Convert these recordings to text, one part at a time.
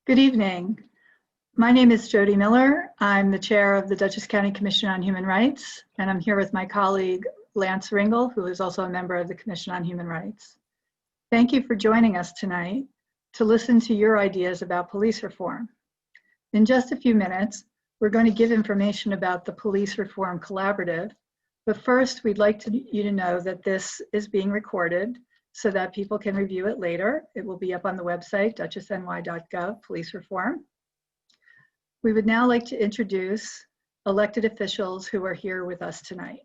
Good evening. My name is Jody Miller. I'm the chair of the Dutchess County Commission on Human Rights, and I'm here with my colleague, Lance Ringel, who is also a member of the Commission on Human Rights. Thank you for joining us tonight to listen to your ideas about police reform. In just a few minutes, we're going to give information about the Police Reform Collaborative, but first we'd like you to know that this is being recorded so that people can review it later. It will be up on the website, dutchessny.gov, Police Reform. We would now like to introduce elected officials who are here with us tonight.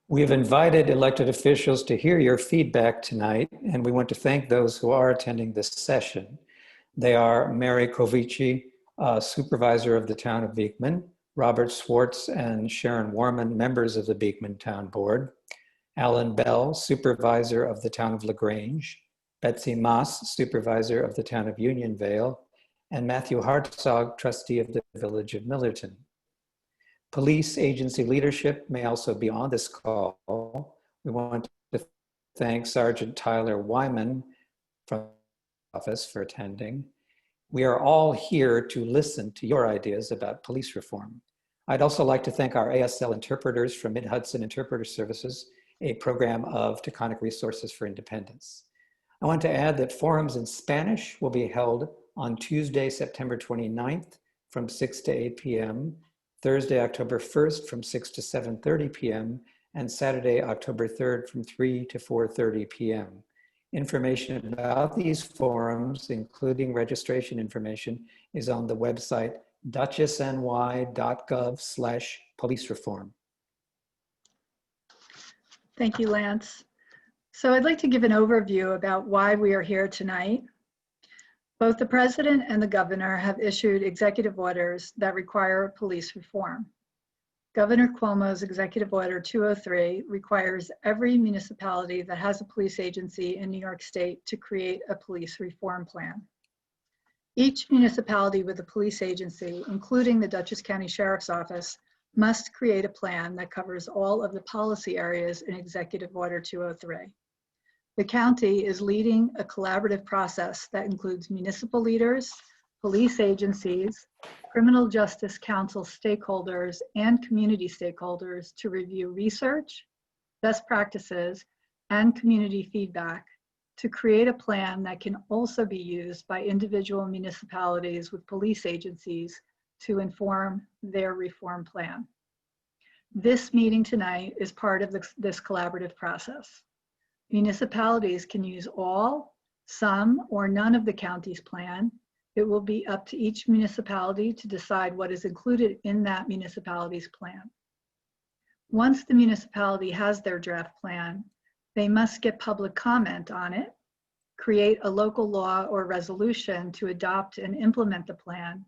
We have invited elected officials to hear your feedback tonight, and we want to thank those who are attending this session. They are Mary Kovici, supervisor of the town of Beekman, Robert Swartz and Sharon Warman, members of the Beekman Town Board, Alan Bell, supervisor of the town of LaGrange, Betsy Moss, supervisor of the town of Unionvale, and Matthew Hartzog, trustee of the village of Millerton. Police agency leadership may also be on this call. We want to thank Sergeant Tyler Wyman from the office for attending. We are all here to listen to your ideas about police reform. I'd also like to thank our ASL interpreters from Mid-Hudson Interpreter Services, a program of Taconic Resources for Independence. I want to add that forums in Spanish will be held on Tuesday, September 29th from 6 to 8 p.m., Thursday, October 1st from 6 to 7:30 p.m., and Saturday, October 3rd from 3 to 4:30 p.m. Information about these forums, including registration information, is on the website dutchessny.gov/policereform. Thank you, Lance. So I'd like to give an overview about why we are here tonight. Both the President and the Governor have issued executive orders that require police reform. Governor Cuomo's Executive Order 203 requires every municipality that has a police agency in New York State to create a police reform plan. Each municipality with a police agency, including the Dutchess County Sheriff's Office, must create a plan that covers all of the policy areas in Executive Order 203. The county is leading a collaborative process that includes municipal leaders, police agencies, criminal justice council stakeholders, and community stakeholders to review research, best practices, and community feedback to create a plan that can also be used by individual municipalities with police agencies to inform their reform plan. This meeting tonight is part of this collaborative process. Municipalities can use all, some, or none of the county's plan. It will be up to each municipality to decide what is included in that municipality's plan. Once the municipality has their draft plan, they must get public comment on it, create a local law or resolution to adopt and implement the plan,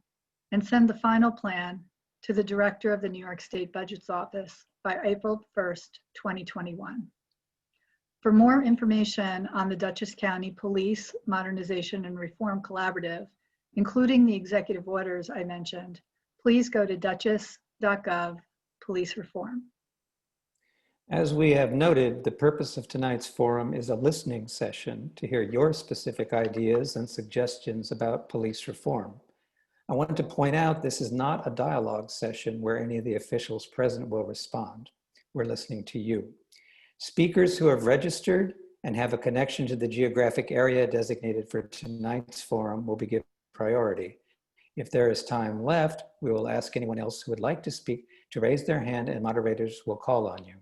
and send the final plan to the Director of the New York State Budget's Office by April 1st, 2021. For more information on the Dutchess County Police Modernization and Reform Collaborative, including the executive orders I mentioned, please go to dutchess.gov Police Reform. As we have noted, the purpose of tonight's forum is a listening session to hear your specific ideas and suggestions about police reform. I want to point out this is not a dialogue session where any of the officials present will respond. We're listening to you. Speakers who have registered and have a connection to the geographic area designated for tonight's forum will be given priority. If there is time left, we will ask anyone else who would like to speak to raise their hand and moderators will call on you.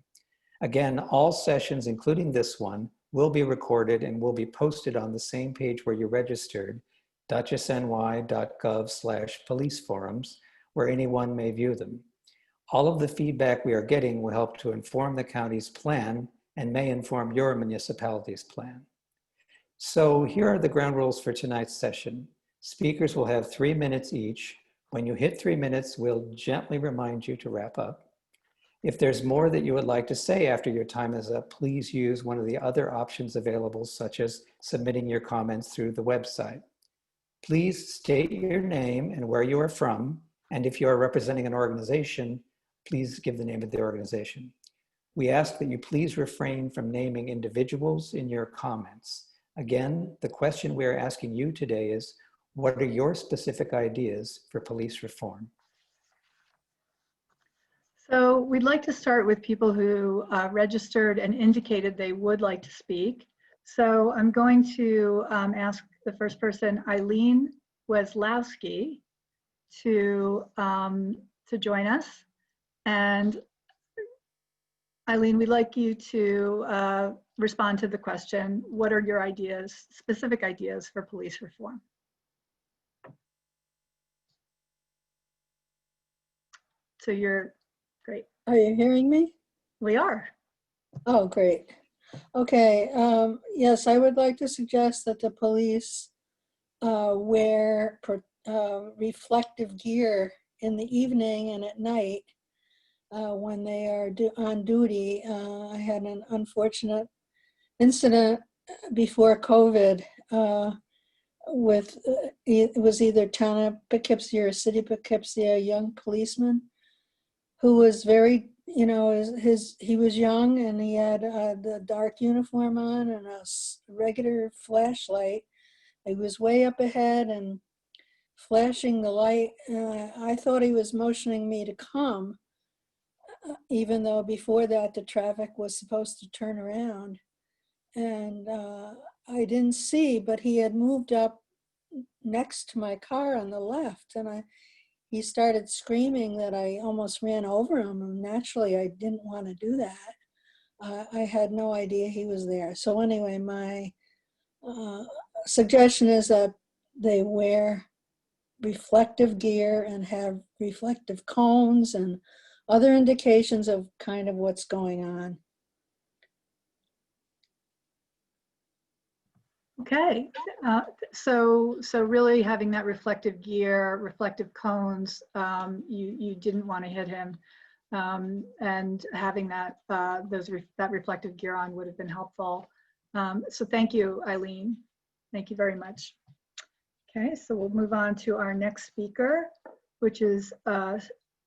Again, all sessions, including this one, will be recorded and will be posted on the same page where you registered, dutchessny.gov/policeforums, where anyone may view them. All of the feedback we are getting will help to inform the county's plan and may inform your municipality's plan. So here are the ground rules for tonight's session. Speakers will have 3 minutes each. When you hit 3 minutes, we'll gently remind you to wrap up. If there's more that you would like to say after your time is up, please use one of the other options available, such as submitting your comments through the website. Please state your name and where you are from, and if you are representing an organization, please give the name of the organization. We ask that you please refrain from naming individuals in your comments. Again, the question we are asking you today is, What are your specific ideas for police reform? So we'd like to start with people who registered and indicated they would like to speak. So I'm going to ask the first person, Eileen Weslowski, to join us. And Eileen, we'd like you to respond to the question, what are your ideas, specific ideas for police reform? So you're great. Are you hearing me? We are. Oh, great. Okay. Yes, I would like to suggest that the police wear reflective gear in the evening and at night when they are on duty. I had an unfortunate incident before COVID with, it was either town of Poughkeepsie or city of Poughkeepsie, a young policeman who was very, you know, he was young and he had the dark uniform on and a regular flashlight. He was way up ahead and flashing the light. I thought he was motioning me to come, even though before that the traffic was supposed to turn around. And I didn't see, but he had moved up next to my car on the left, and he started screaming that I almost ran over him, and naturally I didn't want to do that. I had no idea he was there. So anyway, my suggestion is that they wear reflective gear and have reflective cones and other indications of kind of what's going on. Okay, so really having that reflective gear, reflective cones, you didn't want to hit him, and having that that reflective gear on would have been helpful. So thank you, Eileen. Thank you very much. Okay, so we'll move on to our next speaker, which is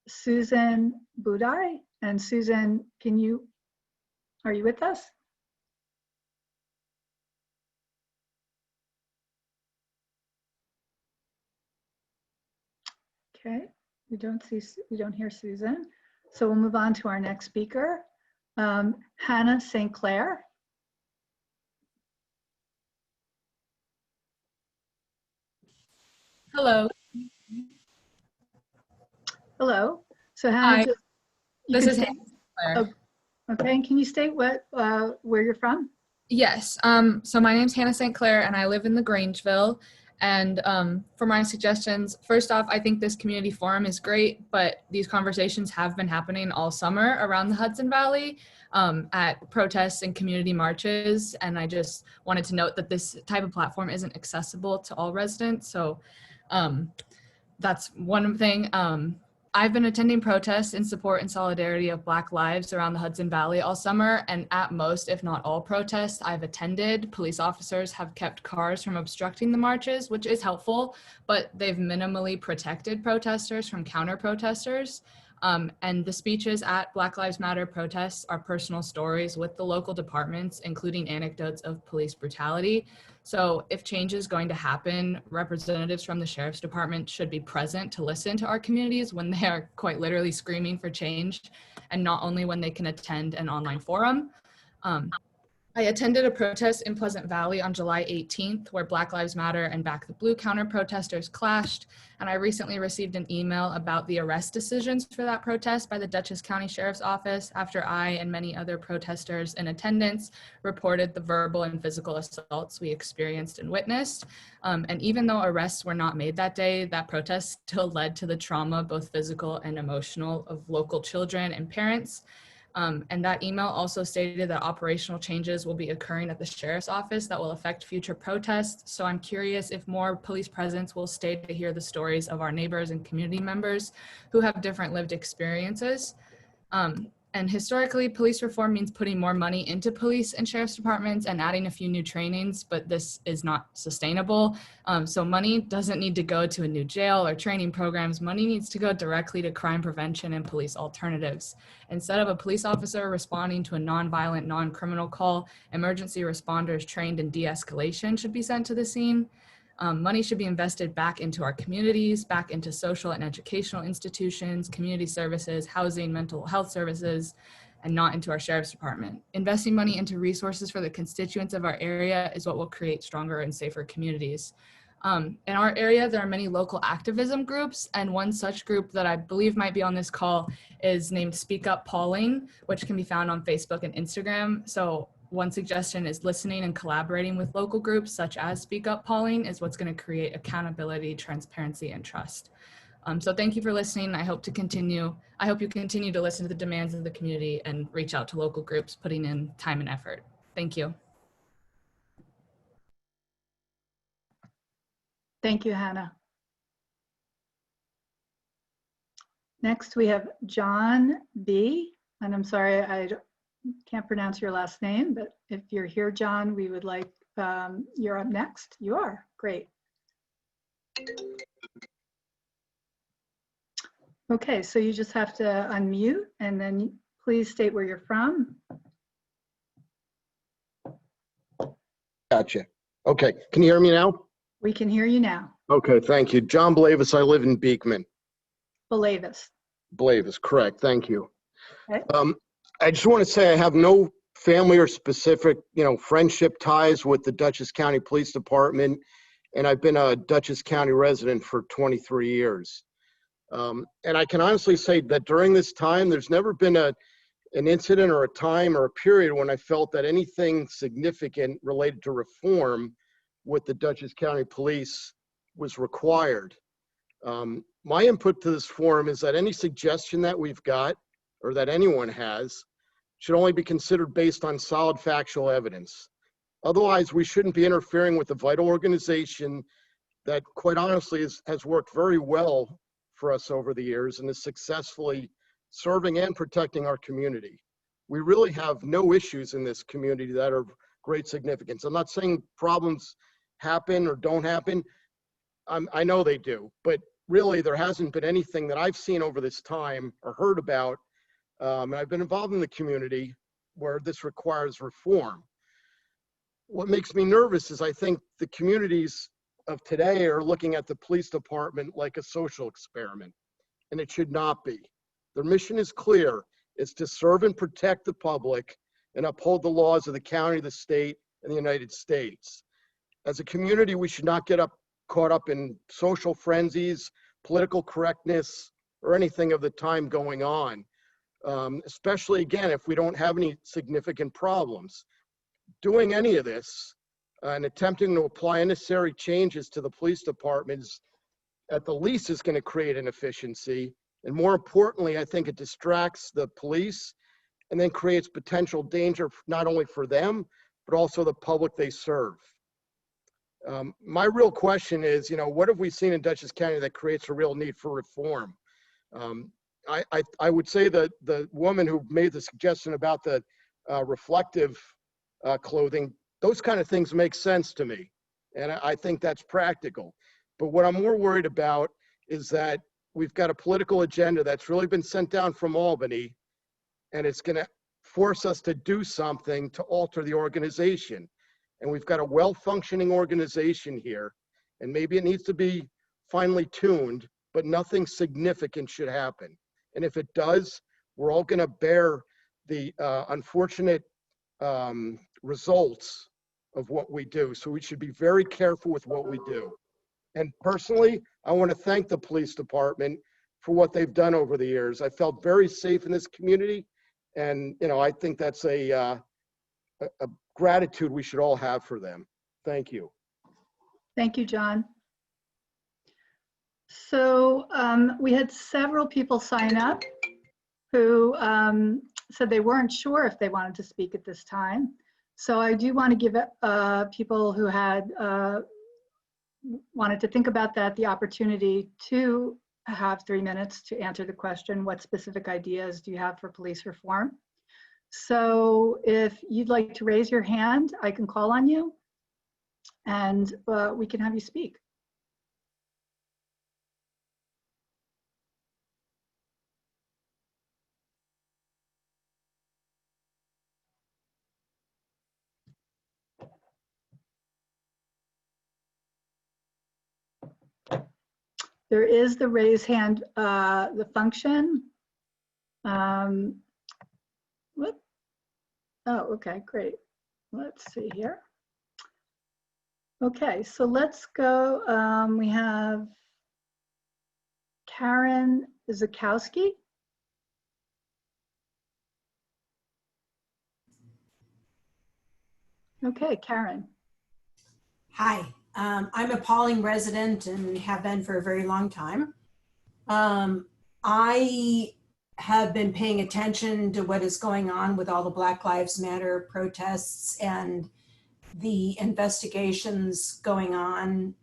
Susan Budai. And Susan, are you with us? Okay, we don't hear Susan. So we'll move on to our next speaker, Hannah St. Clair. Hello. Hello. So Hannah, Hi. This is Hannah St. Clair. Oh, okay, and can you state where you're from? Yes. So my name's Hannah St. Clair, and I live in LaGrangeville. And for my suggestions, first off, I think this community forum is great, but these conversations have been happening all summer around the Hudson Valley at protests and community marches. And I just wanted to note that this type of platform isn't accessible to all residents. So that's one thing. I've been attending protests in support and solidarity of Black lives around the Hudson Valley all summer, and at most, if not all protests I've attended, police officers have kept cars from obstructing the marches, which is helpful, but they've minimally protected protesters from counter-protesters. And the speeches at Black Lives Matter protests are personal stories with the local departments, including anecdotes of police brutality. So if change is going to happen, representatives from the sheriff's department should be present to listen to our communities when they are quite literally screaming for change, and not only when they can attend an online forum. I attended a protest in Pleasant Valley on July 18th where Black Lives Matter and Back the Blue counter-protesters clashed, and I recently received an email about the arrest decisions for that protest by the Dutchess County Sheriff's Office after I and many other protesters in attendance reported the verbal and physical assaults we experienced and witnessed. And even though arrests were not made that day, that protest still led to the trauma, both physical and emotional, of local children and parents. And that email also stated that operational changes will be occurring at the sheriff's office that will affect future protests. So I'm curious if more police presence will stay to hear the stories of our neighbors and community members who have different lived experiences. And historically, police reform means putting more money into police and sheriff's departments and adding a few new trainings, but this is not sustainable. So money doesn't need to go to a new jail or training programs. Money needs to go directly to crime prevention and police alternatives. Instead of a police officer responding to a nonviolent, non-criminal call, emergency responders trained in de-escalation should be sent to the scene. Money should be invested back into our communities, back into social and educational institutions, community services, housing, mental health services, and not into our sheriff's department. Investing money into resources for the constituents of our area is what will create stronger and safer communities. In our area, there are many local activism groups, and one such group that I believe might be on this call is named Speak Up Pawling, which can be found on Facebook and Instagram. So one suggestion is listening and collaborating with local groups such as Speak Up Pawling is what's going to create accountability, transparency, and trust. So thank you for listening. I hope you continue to listen to the demands of the community and reach out to local groups putting in time and effort. Thank you. Thank you, Hannah. Next, we have John B. And I'm sorry, I can't pronounce your last name, but if you're here, John, we would like, you're up next. You are, great. Okay, so you just have to unmute and then please state where you're from. Gotcha. Okay, can you hear me now? We can hear you now. Okay, thank you. John Blavis, I live in Beekman. Belavis. Blavis, correct, thank you. Okay. I just want to say I have no family or specific, friendship ties with the Dutchess County Police Department, and I've been a Dutchess County resident for 23 years. And I can honestly say that during this time, there's never been an incident or a time or a period when I felt that anything significant related to reform with the Dutchess County Police was required. My input to this forum is that any suggestion that we've got or that anyone has should only be considered based on solid factual evidence. Otherwise, we shouldn't be interfering with a vital organization that, quite honestly, has worked very well for us over the years and is successfully serving and protecting our community. We really have no issues in this community that are of great significance. I'm not saying problems happen or don't happen. I know they do, but really there hasn't been anything that I've seen over this time or heard about. And I've been involved in the community where this requires reform. What makes me nervous is I think the communities of today are looking at the police department like a social experiment, and it should not be. Their mission is clear. It's to serve and protect the public and uphold the laws of the county, the state, and the United States. As a community, we should not get caught up in social frenzies, political correctness, or anything of the time going on, especially, again, if we don't have any significant problems. Doing any of this and attempting to apply unnecessary changes to the police departments at the least is going to create inefficiency. And more importantly, I think it distracts the police and then creates potential danger not only for them, but also the public they serve. My real question is, what have we seen in Dutchess County that creates a real need for reform? I would say that the woman who made the suggestion about the reflective clothing, those kind of things make sense to me. And I think that's practical. But what I'm more worried about is that we've got a political agenda that's really been sent down from Albany, and it's going to force us to do something to alter the organization. And we've got a well-functioning organization here, and maybe it needs to be finely tuned, but nothing significant should happen. And if it does, we're all going to bear the unfortunate results of what we do. So we should be very careful with what we do. And personally, I want to thank the police department for what they've done over the years. I felt very safe in this community. And, I think that's a gratitude we should all have for them. Thank you. Thank you, John. So we had several people sign up who said they weren't sure if they wanted to speak at this time. So I do want to give people who had wanted to think about that the opportunity to have 3 minutes to answer the question, what specific ideas do you have for police reform? So if you'd like to raise your hand, I can call on you and we can have you speak. There is the raise hand, the function. What? Oh, okay, great. Let's see here. Okay, so let's go. We have Karen Zakowski. Okay, Karen. Hi, I'm a Pawling resident and have been for a very long time. I have been paying attention to what is going on with all the Black Lives Matter protests and the investigations going on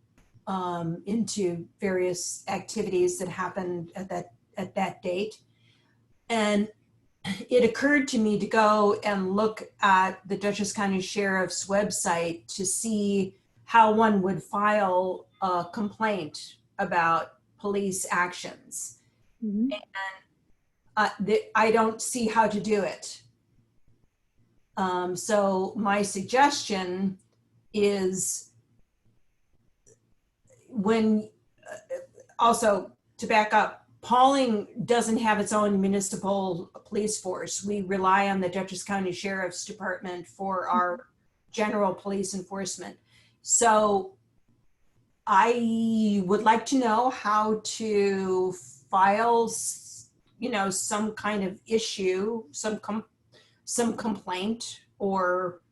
into various activities that happened at that date. And it occurred to me to go and look at the Dutchess County Sheriff's website to see how one would file a complaint about police actions. Mhm. I don't see how to do it. So my suggestion is also to back up, Pawling doesn't have its own municipal police force. We rely on the Dutchess County Sheriff's Department for our general police enforcement. So I would like to know how to file, some kind of issue, some complaint or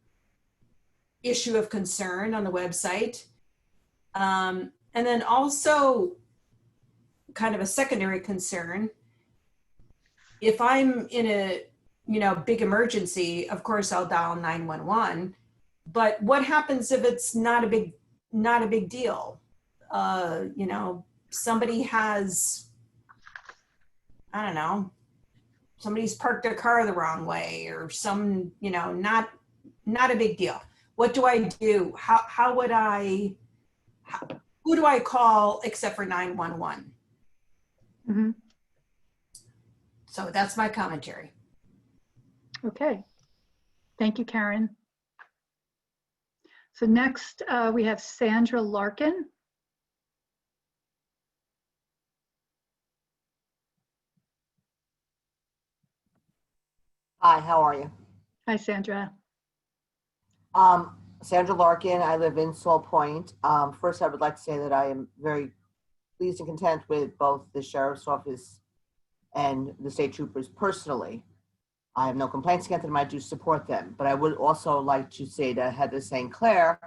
issue of concern on the website. And then also kind of a secondary concern, if I'm in a big emergency, of course I'll dial 911, but what happens if it's not a big deal? Somebody has, I don't know, somebody's parked their car the wrong way or not a big deal. What do I do? Who do I call except for 911? Mm-hmm. So that's my commentary. Okay. Thank you, Karen. So next we have Sandra Larkin. Hi, how are you? Hi, Sandra. Sandra Larkin, I live in Salt Point. First, I would like to say that I am very pleased and content with both the Sheriff's Office and the state troopers personally. I have no complaints against them. I do support them. But I would also like to say to Heather St. Clair,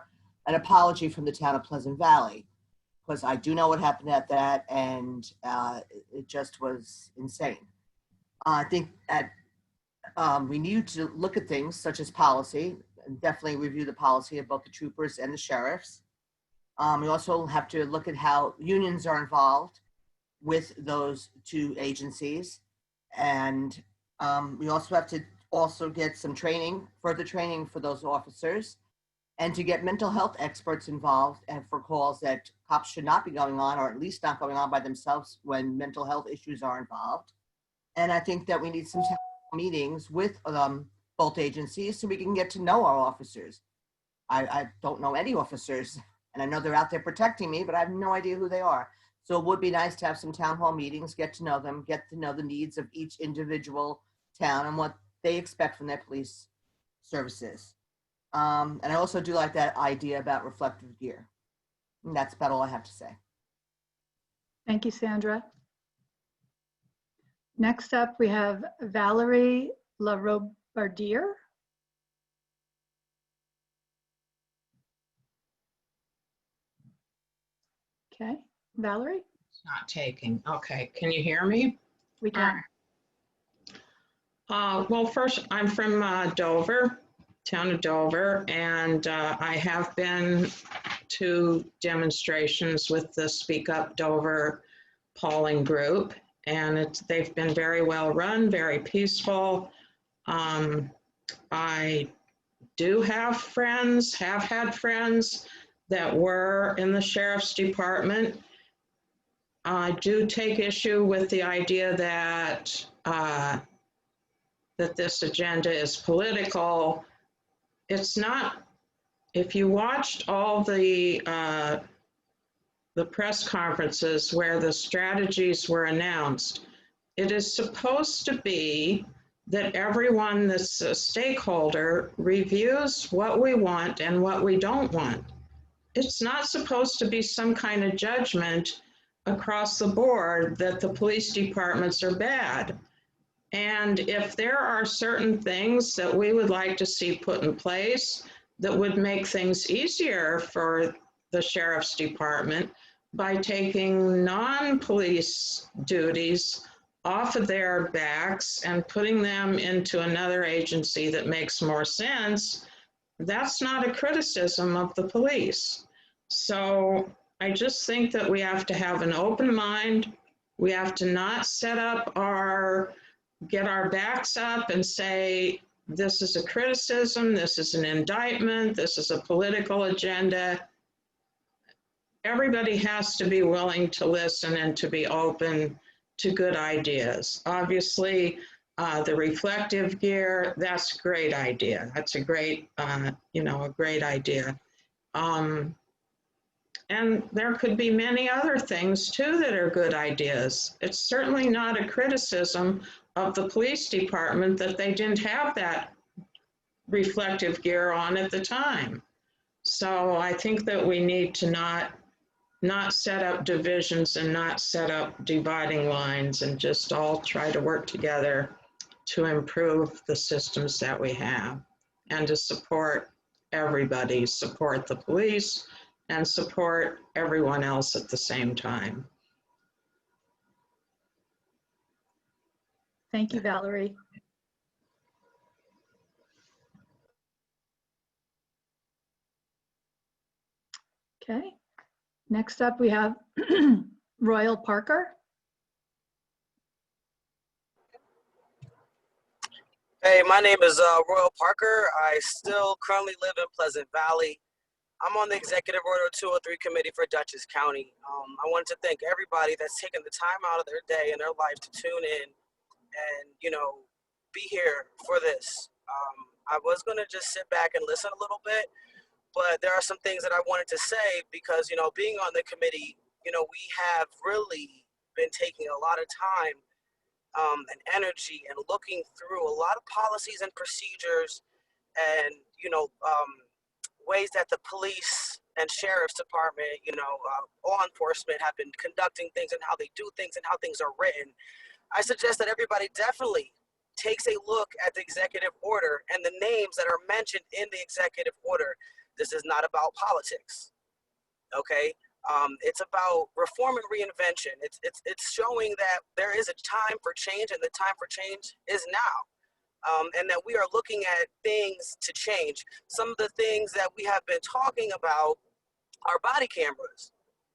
an apology from the town of Pleasant Valley, because I do know what happened at that, and it just was insane. I think that we need to look at things such as policy, and definitely review the policy of both the troopers and the sheriffs. We also have to look at how unions are involved with those two agencies. And we also have to get some training, further training for those officers, and to get mental health experts involved and for calls that cops should not be going on, or at least not going on by themselves when mental health issues are involved. And I think that we need some meetings with both agencies so we can get to know our officers. I don't know any officers, and I know they're out there protecting me, but I have no idea who they are. So it would be nice to have some town hall meetings, get to know them, get to know the needs of each individual town and what they expect from their police services. And I also do like that idea about reflective gear. And that's about all I have to say. Thank you, Sandra. Next up, we have Valerie LaRobardier. Okay, Valerie, It's not taking. Okay, can you hear me? we can. Well, first, I'm from Dover, town of Dover, and I have been to demonstrations with the Speak Up Dover Pawling group, and they've been very well run, very peaceful. I do have friends, have had friends that were in the sheriff's department. I do take issue with the idea that that this agenda is political. It's not. If you watched all the the press conferences where the strategies were announced, it is supposed to be that everyone that's a stakeholder reviews what we want and what we don't want. It's not supposed to be some kind of judgment across the board that the police departments are bad. And if there are certain things that we would like to see put in place that would make things easier for the sheriff's department by taking non-police duties off of their backs and putting them into another agency that makes more sense, that's not a criticism of the police. So I just think that we have to have an open mind. We have to not get our backs up and say, this is a criticism, this is an indictment, this is a political agenda. Everybody has to be willing to listen and to be open to good ideas. Obviously, the reflective gear, that's a great idea. That's a great, a great idea. And there could be many other things too that are good ideas. It's certainly not a criticism of the police department that they didn't have that reflective gear on at the time. So I think that we need to not set up divisions and not set up dividing lines and just all try to work together to improve the systems that we have and to support everybody, support the police and support everyone else at the same time. Thank you, Valerie. Okay, next up we have Royal Parker. Hey, my name is Royal Parker. I still currently live in Pleasant Valley. I'm on the Executive Order 203 Committee for Dutchess County. I wanted to thank everybody that's taken the time out of their day and their life to tune in and, be here for this. I was going to just sit back and listen a little bit, but there are some things that I wanted to say because, being on the committee, we have really been taking a lot of time and energy and looking through a lot of policies and procedures and, ways that the police and sheriff's department, law enforcement have been conducting things and how they do things and how things are written. I suggest that everybody definitely takes a look at the executive order and the names that are mentioned in the executive order. This is not about politics, okay? It's about reform and reinvention. It's showing that there is a time for change and the time for change is now. And that we are looking at things to change. Some of the things that we have been talking about are body cameras,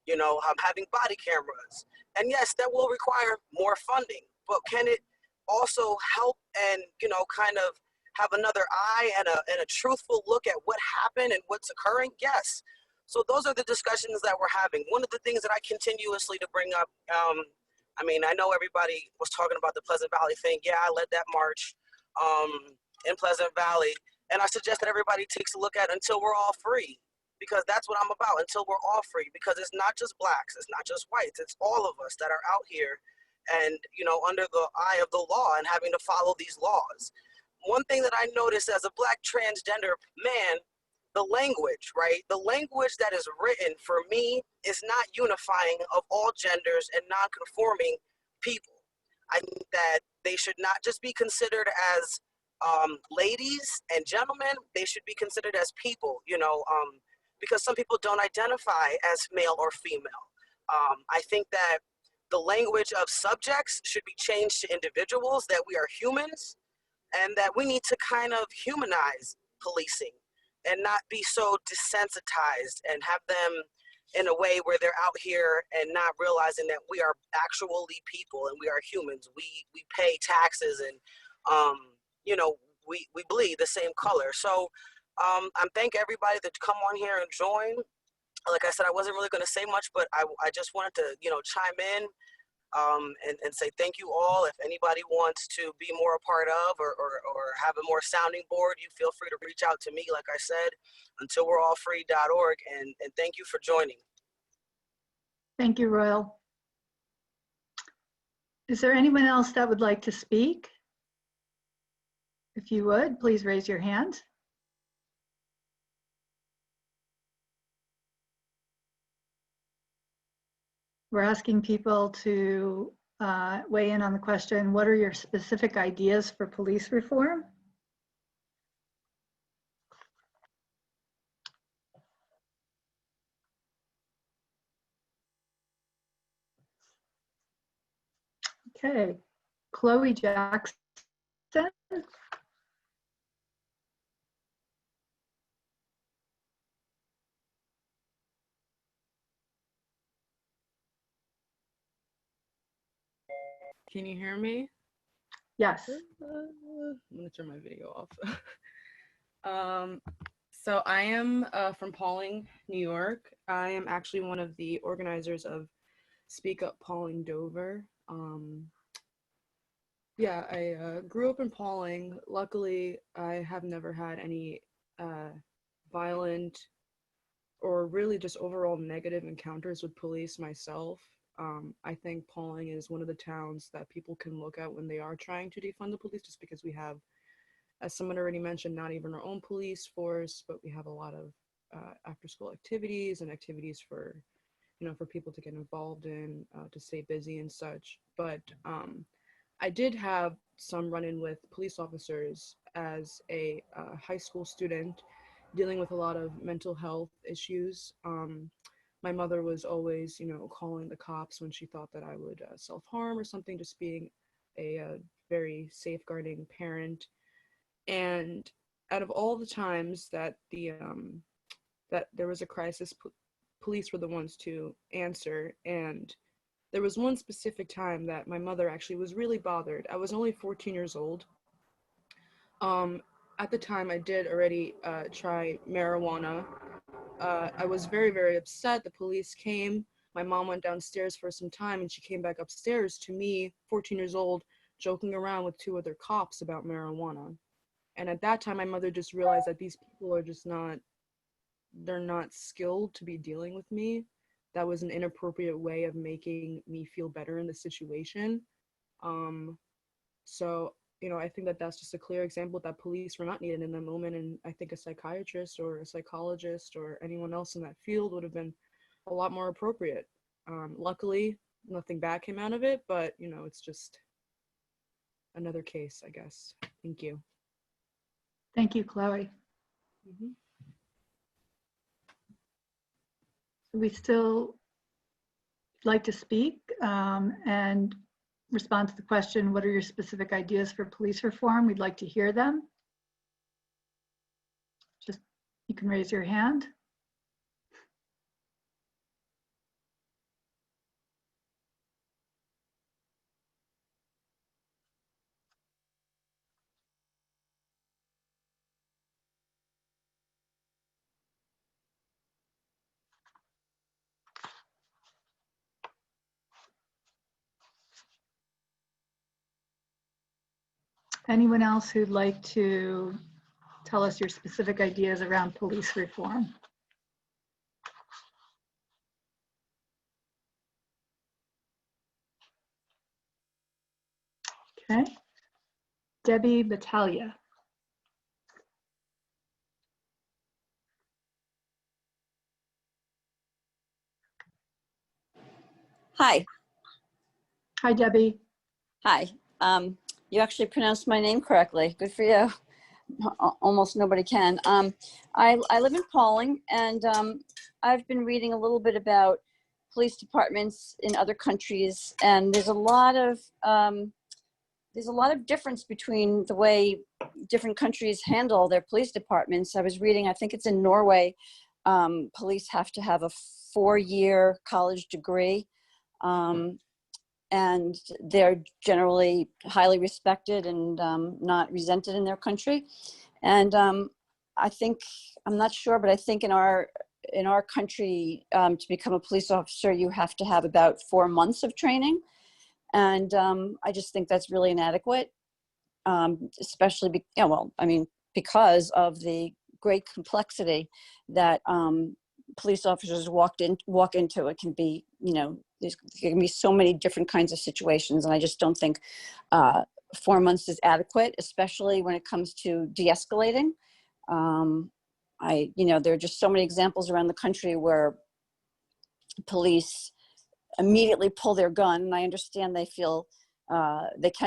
having body cameras. And yes, that will require more funding, but can it also help and, kind of have another eye and a truthful look at what happened and what's occurring? Yes. So those are the discussions that we're having. One of the things that I continuously to bring up, I know everybody was talking about the Pleasant Valley thing. Yeah, I led that march in Pleasant Valley. And I suggest that everybody takes a look at Until We're All Free, because that's what I'm about, until we're all free, because it's not just blacks, it's not just whites, it's all of us that are out here and, under the eye of the law and having to follow these laws. One thing that I noticed as a black transgender man, the language, right? The language that is written for me is not unifying of all genders and non-conforming people. I think that they should not just be considered as ladies and gentlemen, they should be considered as people, because some people don't identify as male or female. I think that the language of subjects should be changed to individuals, that we are humans, and that we need to kind of humanize policing and not be so desensitized and have them in a way where they're out here and not realizing that we are actually people and we are humans. We pay taxes and, we bleed the same color. So I'm thank everybody that come on here and join. Like I said, I wasn't really going to say much, but I just wanted to, chime in and say thank you all. If anybody wants to be more a part of or have a more sounding board, you feel free to reach out to me, like I said, untilwe'reallfree.org. And thank you for joining. Thank you, Royal. Is there anyone else that would like to speak? If you would, please raise your hand. We're asking people to weigh in on the question, what are your specific ideas for police reform? Okay, Chloe Jackson. Can you hear me? Yes. I'm gonna turn my video off. So I am from Pawling, New York. I am actually one of the organizers of Speak Up Pawling Dover. Yeah, I grew up in Pawling. Luckily, I have never had any violent or really just overall negative encounters with police myself. I think Pawling is one of the towns that people can look at when they are trying to defund the police, just because we have, as someone already mentioned, not even our own police force, but we have a lot of after-school activities and activities for, for people to get involved in, to stay busy and such. But I did have some run-in with police officers as a high school student, dealing with a lot of mental health issues. My mother was always, calling the cops when she thought that I would self-harm or something, just being a very safeguarding parent. And out of all the times that that there was a crisis, police were the ones to answer. And there was one specific time that my mother actually was really bothered. I was only 14 years old. At the time, I did already try marijuana. I was very, very upset. The police came. My mom went downstairs for some time, and she came back upstairs to me, 14 years old, joking around with 2 other cops about marijuana. And at that time, my mother just realized that these people are just they're not skilled to be dealing with me. That was an inappropriate way of making me feel better in the situation. So, I think that that's just a clear example that police were not needed in that moment. And I think a psychiatrist or a psychologist or anyone else in that field would have been a lot more appropriate. Luckily, nothing bad came out of it, but, it's just another case, I guess. Thank you. Thank you, Chloe. Mm-hmm. We still like to speak and respond to the question, what are your specific ideas for police reform? We'd like to hear them. Just, you can raise your hand. Anyone else who'd like to tell us your specific ideas around police reform? Okay. Debbie Battaglia. Hi. Hi, Debbie. Hi. You actually pronounced my name correctly. Good for you. Almost nobody can. I live in Pawling, and I've been reading a little bit about police departments in other countries, and there's a lot of difference between the way different countries handle their police departments. I was reading, I think it's in Norway, police have to have a 4-year college degree. And they're generally highly respected and not resented in their country. And I think, I'm not sure, but I think in our country, to become a police officer, you have to have about 4 months of training. And I just think that's really inadequate, especially, because of the great complexity that police officers walk into. It can be, there can be so many different kinds of situations, and I just don't think 4 months is adequate, especially when it comes to de-escalating. There are just so many examples around the country where police immediately pull their gun, and I understand they can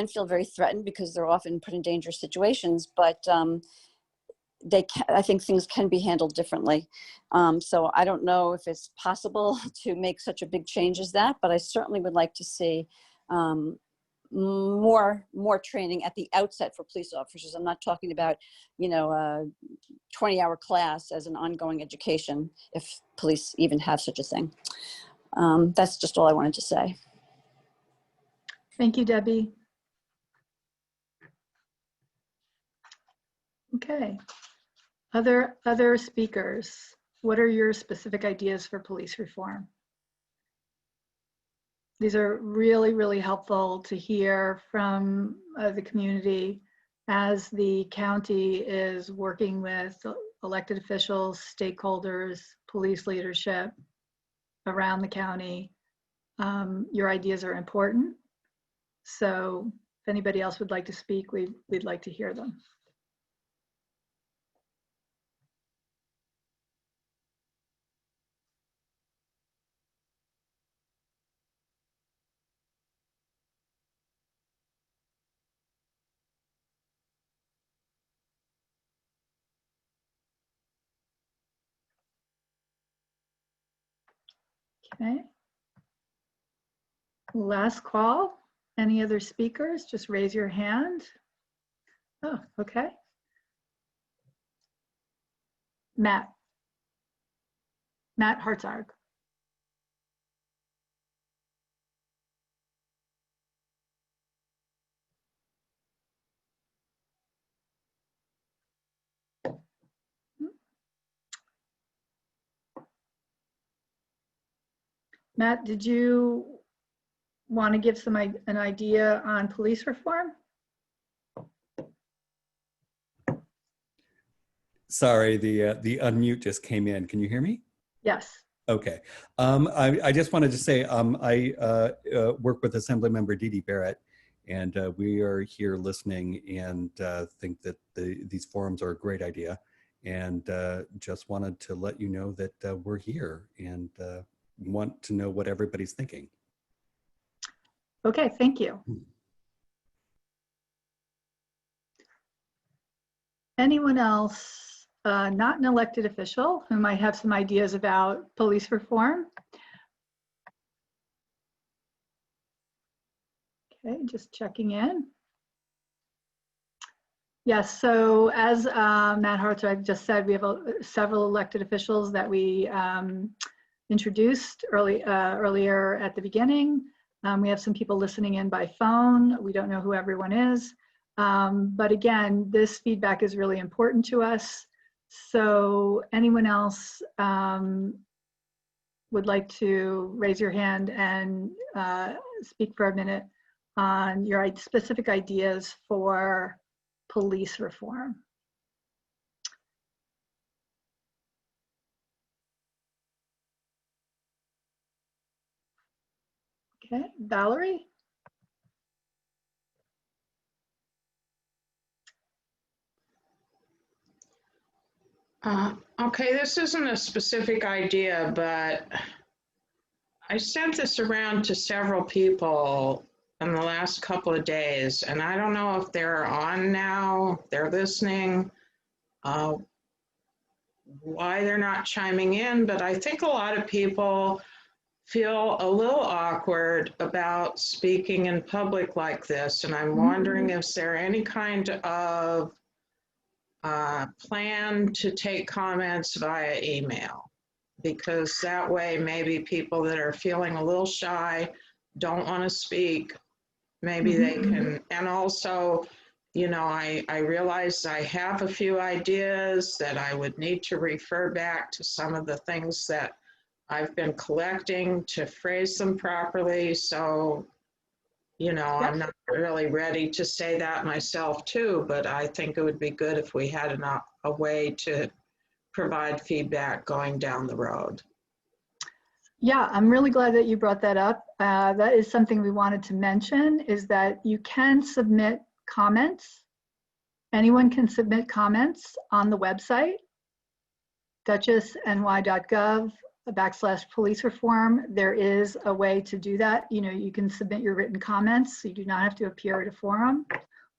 feel very threatened because they're often put in dangerous situations, but I think things can be handled differently. So I don't know if it's possible to make such a big change as that, but I certainly would like to see more training at the outset for police officers. I'm not talking about, a 20-hour class as an ongoing education, if police even have such a thing. That's just all I wanted to say. Thank you, Debbie. Okay. Other speakers, what are your specific ideas for police reform? These are really, really helpful to hear from the community as the county is working with elected officials, stakeholders, police leadership around the county. Your ideas are important. So if anybody else would like to speak, we'd like to hear them. Okay. Last call. Any other speakers? Just raise your hand. Oh, okay. Matt Hartzog. Matt, did you want to give an idea on police reform? Sorry, the unmute just came in. Can you hear me? Yes. Okay. I just wanted to say I work with Assemblymember Dee Dee Barrett, and we are here listening and think that these forums are a great idea, and just wanted to let you know that we're here and want to know what everybody's thinking. Okay, thank you. Anyone else, not an elected official, who might have some ideas about police reform? Okay, just checking in. Yes, so as Matt Hartzog just said, we have several elected officials that we introduced earlier at the beginning. We have some people listening in by phone. We don't know who everyone is. But again, this feedback is really important to us. So anyone else would like to raise your hand and speak for a minute on your specific ideas for police reform? Okay, Valerie? Okay, this isn't a specific idea, but I sent this around to several people in the last couple of days, and I don't know if they're on now, they're listening, why they're not chiming in, but I think a lot of people feel a little awkward about speaking in public like this, and I'm wondering if there any kind of plan to take comments via email, because that way maybe people that are feeling a little shy, don't want to speak, maybe they can. And also, you know, I realize I have a few ideas that I would need to refer back to some of the things that I've been collecting to phrase them properly. So, you know, I'm not really ready to say that myself too, but I think it would be good if we had a way to provide feedback going down the road. Yeah, I'm really glad that you brought that up. That is something we wanted to mention, is that you can submit comments. Anyone can submit comments on the website, duchessny.gov/police reform. There is a way to do that. You know, you can submit your written comments, so you do not have to appear at a forum.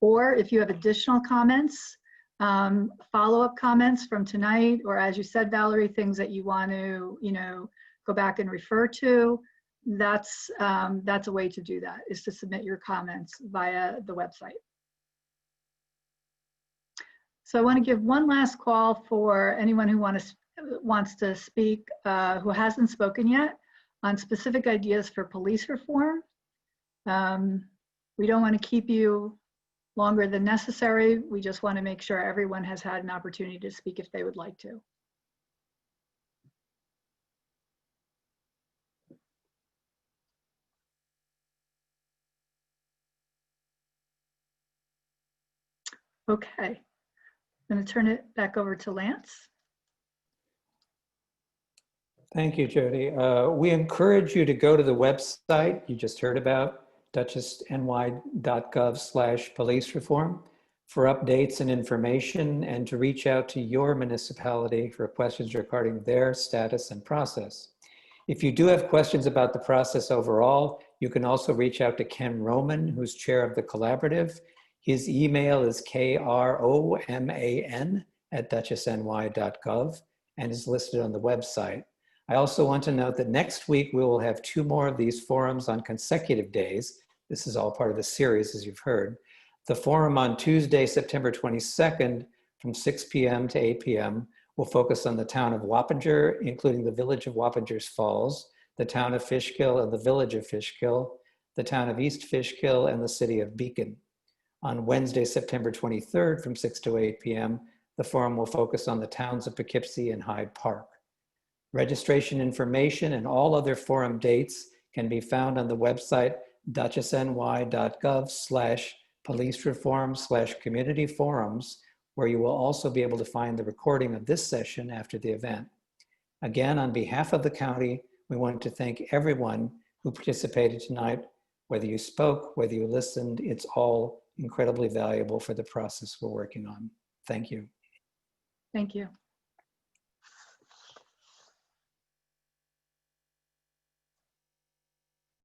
Or if you have additional comments, follow-up comments from tonight, or as you said, Valerie, things that you want to, you know, go back and refer to, that's a way to do that, is to submit your comments via the website. So I want to give one last call for anyone who wants to speak, who hasn't spoken yet, on specific ideas for police reform. We don't want to keep you longer than necessary. We just want to make sure everyone has had an opportunity to speak if they would like to. Okay, I'm going to turn it back over to Lance. Thank you, Jody. We encourage you to go to the website you just heard about, duchessny.gov/police reform, for updates and information, and to reach out to your municipality for questions regarding their status and process. If you do have questions about the process overall, you can also reach out to Ken Roman, who's chair of the collaborative. His email is kroman@duchessny.gov and is listed on the website. I also want to note that next week we will have 2 more of these forums on consecutive days. This is all part of the series, as you've heard. The forum on Tuesday, September 22nd from 6 p.m. to 8 p.m. will focus on the town of Wappinger, including the village of Wappingers Falls, the town of Fishkill and the village of Fishkill, the town of East Fishkill, and the city of Beekman. On Wednesday, September 23rd from 6 to 8 p.m., the forum will focus on the towns of Poughkeepsie and Hyde Park. Registration information and all other forum dates can be found on the website duchessny.gov/police reform/community forums, where you will also be able to find the recording of this session after the event. Again, on behalf of the county, we want to thank everyone who participated tonight. Whether you spoke, whether you listened, it's all incredibly valuable for the process we're working on. Thank you. Thank you.